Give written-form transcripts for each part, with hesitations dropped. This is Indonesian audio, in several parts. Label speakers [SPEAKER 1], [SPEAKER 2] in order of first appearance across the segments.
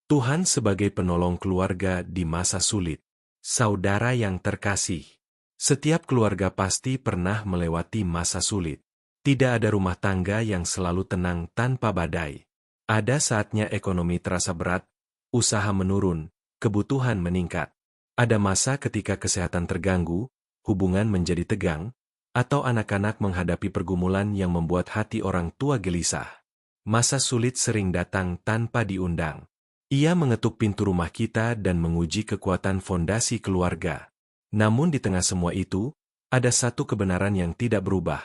[SPEAKER 1] Tuhan sebagai penolong keluarga di masa sulit. Saudara yang terkasih, setiap keluarga pasti pernah melewati masa sulit. Tidak ada rumah tangga yang selalu tenang tanpa badai. Ada saatnya ekonomi terasa berat, usaha menurun, kebutuhan meningkat. Ada masa ketika kesehatan terganggu, hubungan menjadi tegang, atau anak-anak menghadapi pergumulan yang membuat hati orang tua gelisah. Masa sulit sering datang tanpa diundang. Ia mengetuk pintu rumah kita dan menguji kekuatan fondasi keluarga. Namun di tengah semua itu, ada satu kebenaran yang tidak berubah.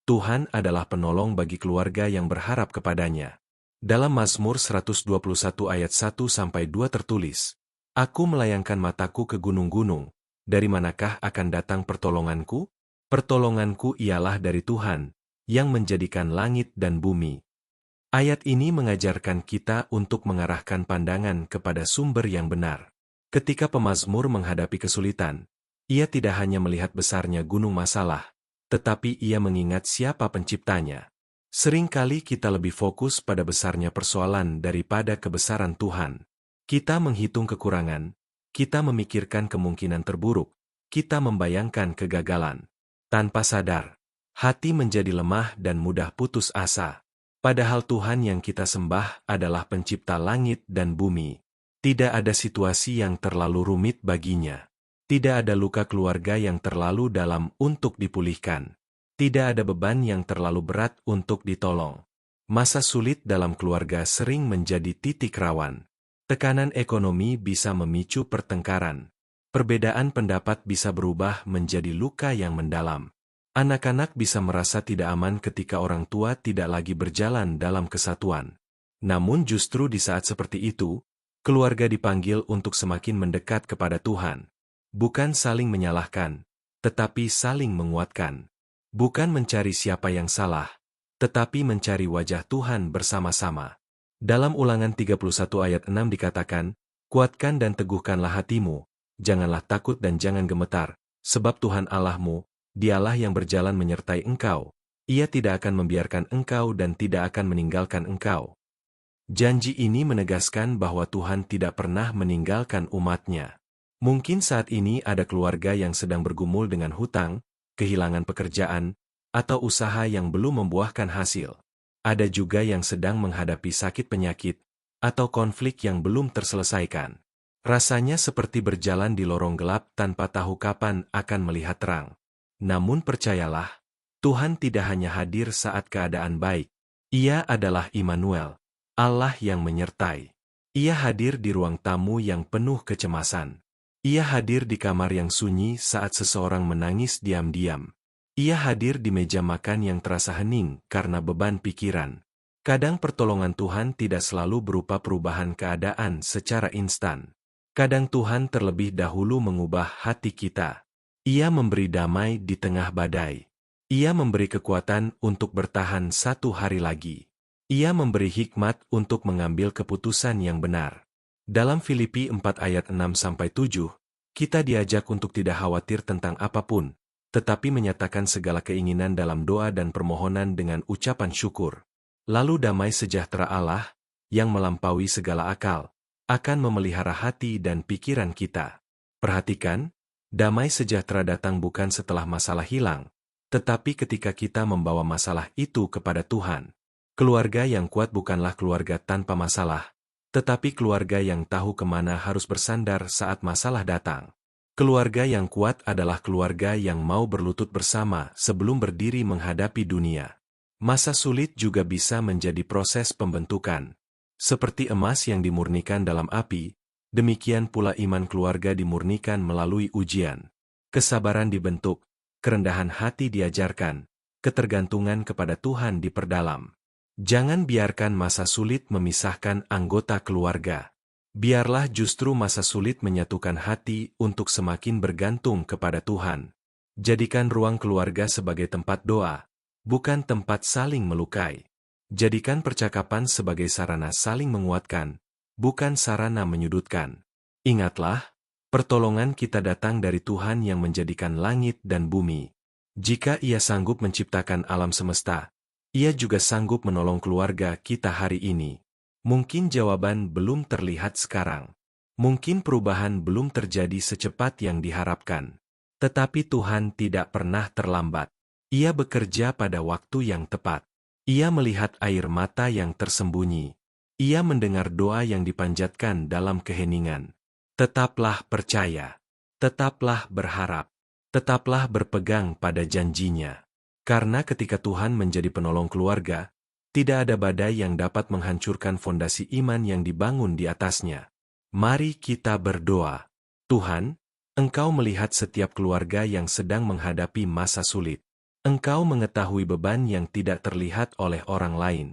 [SPEAKER 1] Tuhan adalah penolong bagi keluarga yang berharap kepadanya. Dalam Mazmur 121 ayat 1-2 tertulis, "Aku melayangkan mataku ke gunung-gunung, dari manakah akan datang pertolonganku? Pertolonganku ialah dari Tuhan, yang menjadikan langit dan bumi." Ayat ini mengajarkan kita untuk mengarahkan pandangan kepada sumber yang benar. Ketika pemazmur menghadapi kesulitan, ia tidak hanya melihat besarnya gunung masalah, tetapi ia mengingat siapa penciptanya. Seringkali kita lebih fokus pada besarnya persoalan daripada kebesaran Tuhan. Kita menghitung kekurangan, kita memikirkan kemungkinan terburuk, kita membayangkan kegagalan. Tanpa sadar, hati menjadi lemah dan mudah putus asa. Padahal Tuhan yang kita sembah adalah pencipta langit dan bumi. Tidak ada situasi yang terlalu rumit baginya. Tidak ada luka keluarga yang terlalu dalam untuk dipulihkan. Tidak ada beban yang terlalu berat untuk ditolong. Masa sulit dalam keluarga sering menjadi titik rawan. Tekanan ekonomi bisa memicu pertengkaran. Perbedaan pendapat bisa berubah menjadi luka yang mendalam. Anak-anak bisa merasa tidak aman ketika orang tua tidak lagi berjalan dalam kesatuan. Namun justru di saat seperti itu, keluarga dipanggil untuk semakin mendekat kepada Tuhan. Bukan saling menyalahkan, tetapi saling menguatkan. Bukan mencari siapa yang salah, tetapi mencari wajah Tuhan bersama-sama. Dalam Ulangan 31 ayat 6 dikatakan, "Kuatkan dan teguhkanlah hatimu, janganlah takut dan jangan gemetar, sebab Tuhan Allahmu, Dialah yang berjalan menyertai engkau. Ia tidak akan membiarkan engkau dan tidak akan meninggalkan engkau." Janji ini menegaskan bahwa Tuhan tidak pernah meninggalkan umat-Nya. Mungkin saat ini ada keluarga yang sedang bergumul dengan hutang, kehilangan pekerjaan, atau usaha yang belum membuahkan hasil. Ada juga yang sedang menghadapi sakit penyakit, atau konflik yang belum terselesaikan. Rasanya seperti berjalan di lorong gelap tanpa tahu kapan akan melihat terang. Namun percayalah, Tuhan tidak hanya hadir saat keadaan baik. Ia adalah Immanuel, Allah yang menyertai. Ia hadir di ruang tamu yang penuh kecemasan. Ia hadir di kamar yang sunyi saat seseorang menangis diam-diam. Ia hadir di meja makan yang terasa hening karena beban pikiran. Kadang pertolongan Tuhan tidak selalu berupa perubahan keadaan secara instan. Kadang Tuhan terlebih dahulu mengubah hati kita. Ia memberi damai di tengah badai. Ia memberi kekuatan untuk bertahan satu hari lagi. Ia memberi hikmat untuk mengambil keputusan yang benar. Dalam Filipi 4 ayat 6-7, kita diajak untuk tidak khawatir tentang apapun, tetapi menyatakan segala keinginan dalam doa dan permohonan dengan ucapan syukur. Lalu damai sejahtera Allah, yang melampaui segala akal, akan memelihara hati dan pikiran kita. Perhatikan, damai sejahtera datang bukan setelah masalah hilang, tetapi ketika kita membawa masalah itu kepada Tuhan. Keluarga yang kuat bukanlah keluarga tanpa masalah, tetapi keluarga yang tahu kemana harus bersandar saat masalah datang. Keluarga yang kuat adalah keluarga yang mau berlutut bersama sebelum berdiri menghadapi dunia. Masa sulit juga bisa menjadi proses pembentukan. Seperti emas yang dimurnikan dalam api, demikian pula iman keluarga dimurnikan melalui ujian. Kesabaran dibentuk, kerendahan hati diajarkan, ketergantungan kepada Tuhan diperdalam. Jangan biarkan masa sulit memisahkan anggota keluarga. Biarlah justru masa sulit menyatukan hati untuk semakin bergantung kepada Tuhan. Jadikan ruang keluarga sebagai tempat doa, bukan tempat saling melukai. Jadikan percakapan sebagai sarana saling menguatkan, bukan sarana menyudutkan. Ingatlah, pertolongan kita datang dari Tuhan yang menjadikan langit dan bumi. Jika Ia sanggup menciptakan alam semesta, Ia juga sanggup menolong keluarga kita hari ini. Mungkin jawaban belum terlihat sekarang. Mungkin perubahan belum terjadi secepat yang diharapkan. Tetapi Tuhan tidak pernah terlambat. Ia bekerja pada waktu yang tepat. Ia melihat air mata yang tersembunyi. Ia mendengar doa yang dipanjatkan dalam keheningan. Tetaplah percaya. Tetaplah berharap. Tetaplah berpegang pada janjinya. Karena ketika Tuhan menjadi penolong keluarga, tidak ada badai yang dapat menghancurkan fondasi iman yang dibangun di atasnya. Mari kita berdoa. Tuhan, Engkau melihat setiap keluarga yang sedang menghadapi masa sulit. Engkau mengetahui beban yang tidak terlihat oleh orang lain.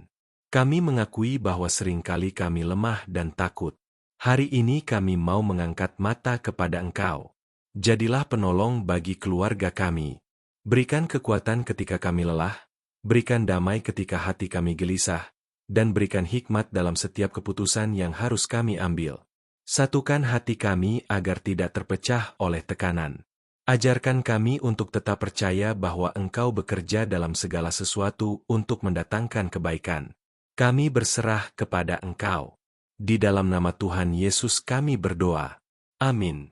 [SPEAKER 1] Kami mengakui bahwa seringkali kami lemah dan takut. Hari ini kami mau mengangkat mata kepada Engkau. Jadilah penolong bagi keluarga kami. Berikan kekuatan ketika kami lelah, berikan damai ketika hati kami gelisah, dan berikan hikmat dalam setiap keputusan yang harus kami ambil. Satukan hati kami agar tidak terpecah oleh tekanan. Ajarkan kami untuk tetap percaya bahwa Engkau bekerja dalam segala sesuatu untuk mendatangkan kebaikan. Kami berserah kepada Engkau. Di dalam nama Tuhan Yesus kami berdoa. Amin.